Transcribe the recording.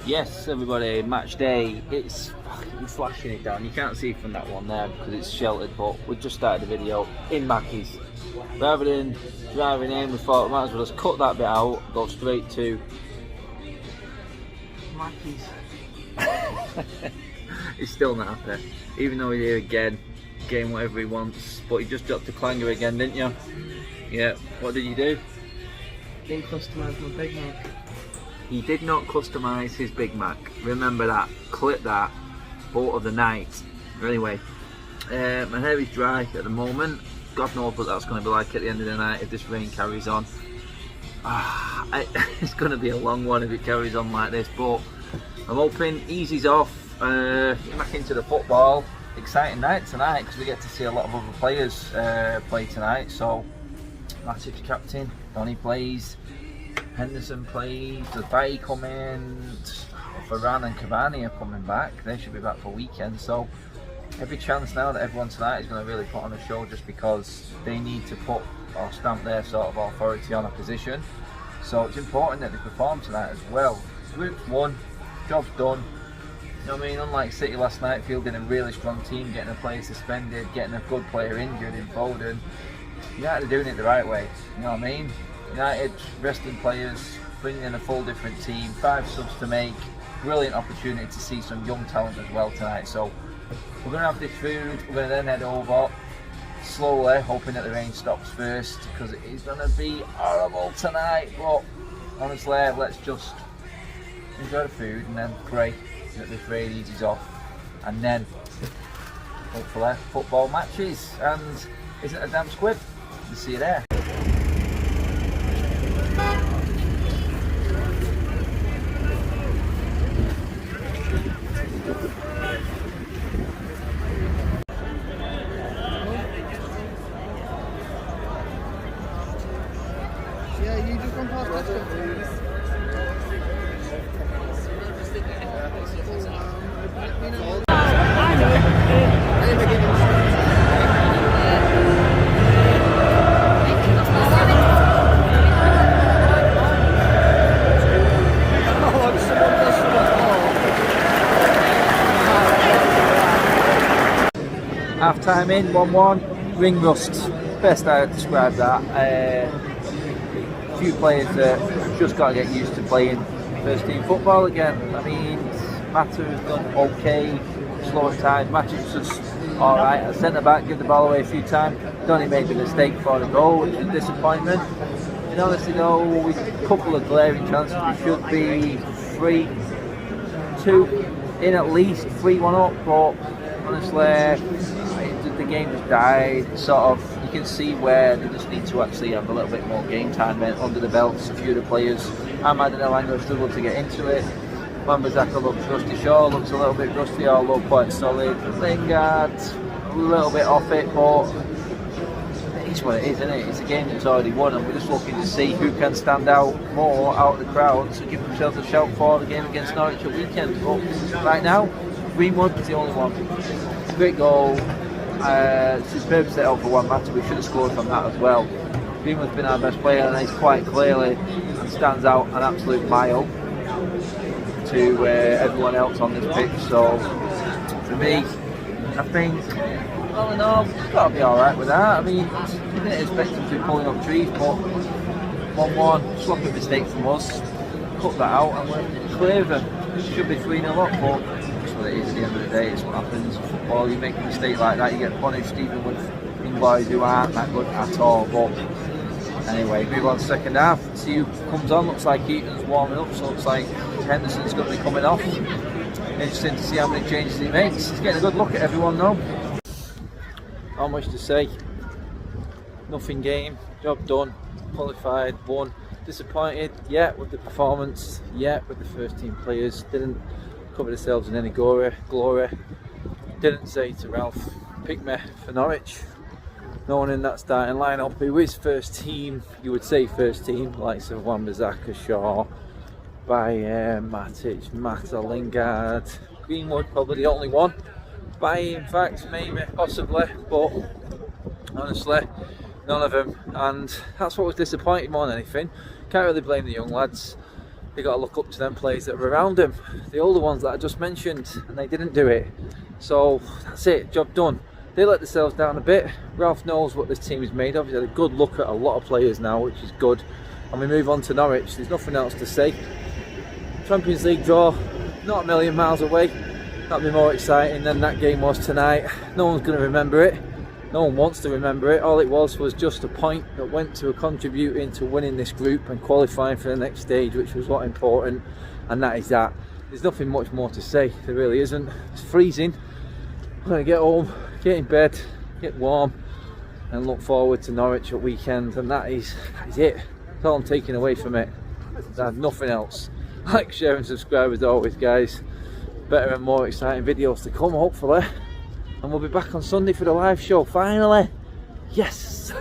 Yes, everybody, match day. It's fucking flashing it down. You can't see from that one there because it's sheltered, but we just started the video in Mackey's. Rather than driving in, we thought we might as well just cut that bit out, go straight to Mackey's. He's still not happy, even though he's here again, getting whatever he wants. But he just dropped a clanger again, didn't you? Yeah. What did you do? Didn't customise my Big Mac. He did not customise his Big Mac. Remember that. Clip that. Thought of the night. Anyway, my hair is dry at the moment. God knows what that's going to be like at the end of the night if this rain carries on. It's going to be a long one if it carries on like this, but I'm hoping easy's off. Back into the football. Exciting night tonight because we get to see a lot of other players play tonight. So Matic's captain, Donny plays, Henderson plays, the Bay come in, Varane and Cavani are coming back. They should be back for weekend. So every chance now that everyone tonight is going to really put on a show, just because they need to put or stamp their sort of authority on a position. So it's important that they perform tonight as well. Group's won, job's done. You know what I mean? Unlike City last night, fielding a really strong team, getting a player suspended, getting a good player injured in Foden. United are doing it the right way. You know what I mean? United resting players, bringing in a full different team, 5 subs to make. Brilliant opportunity to see some young talent as well tonight. So we're going to have this food, we're going to then head over slowly, hoping that the rain stops first, because it is going to be horrible tonight. But honestly, let's just enjoy the food and then pray that this rain eases off, and then hopefully football matches. And isn't a damn squid? We'll see you there. Yeah, you just come past this. Half time in, 1-1, ring rust, best I would describe that. A few players that just got to get used to playing first team football again. I mean, Mata has done okay, slow at times, Matic just alright. At centre back, give the ball away a few times. Donny made the mistake for the goal, which is a disappointment. And honestly though, with a couple of glaring chances, we should be 3-2 in at least, 3-1 up, but honestly, the game has died. Sort of, you can see where they just need to actually have a little bit more game time under the belts. A few of the players, Ahmad and Elanga struggled to get into it. Wan-Bissaka looks rusty, Shaw looks a little bit rusty, although quite solid. Lingard, a little bit off it, but it's what it is, isn't it? It's a game that's already won, and we're just looking to see who can stand out more out of the crowd to give themselves a shout for the game against Norwich at weekend. But right now, Greenwood is the only one. Great goal. Superb set out for one match. We should have scored from that as well. Greenwood's been our best player, and he's quite clearly stands out an absolute mile to everyone else on this pitch. So for me, I think all in all, we've got to be alright with that. I mean, we didn't expect him to be pulling up trees, but 1-1, sloppy mistake from us, cut that out and we're clear of them. Should be 3-0 up, but that's what it is at the end of the day. It's what happens. Football, you make a mistake like that, you get punished, even with young boys who aren't that good at all. But anyway, move on to the second half, see who comes on. Looks like Eaton's warming up, so looks like Henderson's going to be coming off. Interesting to see how many changes he makes. He's getting a good look at everyone now. Not much to say. Nothing game, job done, qualified, won. Disappointed, yeah, with the performance, yeah, with the first team players. Didn't cover themselves in any glory. Didn't say to Ralph, pick me for Norwich. No one in that starting lineup who is first team, you would say first team, likes of Wan-Bissaka, Shaw, Matic, Mata, Lingard, Greenwood probably the only one. In fact, maybe, possibly, but honestly, none of them. And that's what was disappointing more than anything. Can't really blame the young lads. they got to look up to them players that are around them, the older ones that I just mentioned, and they didn't do it. So that's it, job done. They let themselves down a bit. Ralph knows what this team is made of. He's had a good look at a lot of players now, which is good. And we move on to Norwich. There's nothing else to say. Champions League draw, not a million miles away. That'll be more exciting than that game was tonight. No one's going to remember it. No one wants to remember it. All it was just a point that went to contributing to winning this group and qualifying for the next stage, which was what important, and that is that. There's nothing much more to say. There really isn't. It's freezing. I'm going to get home, get in bed, get warm, and look forward to Norwich at weekend, and that is it. That's all I'm taking away from it. I have nothing else. Like, share and subscribe as always, guys. Better and more exciting videos to come, hopefully. And we'll be back on Sunday for the live show, finally. Yes.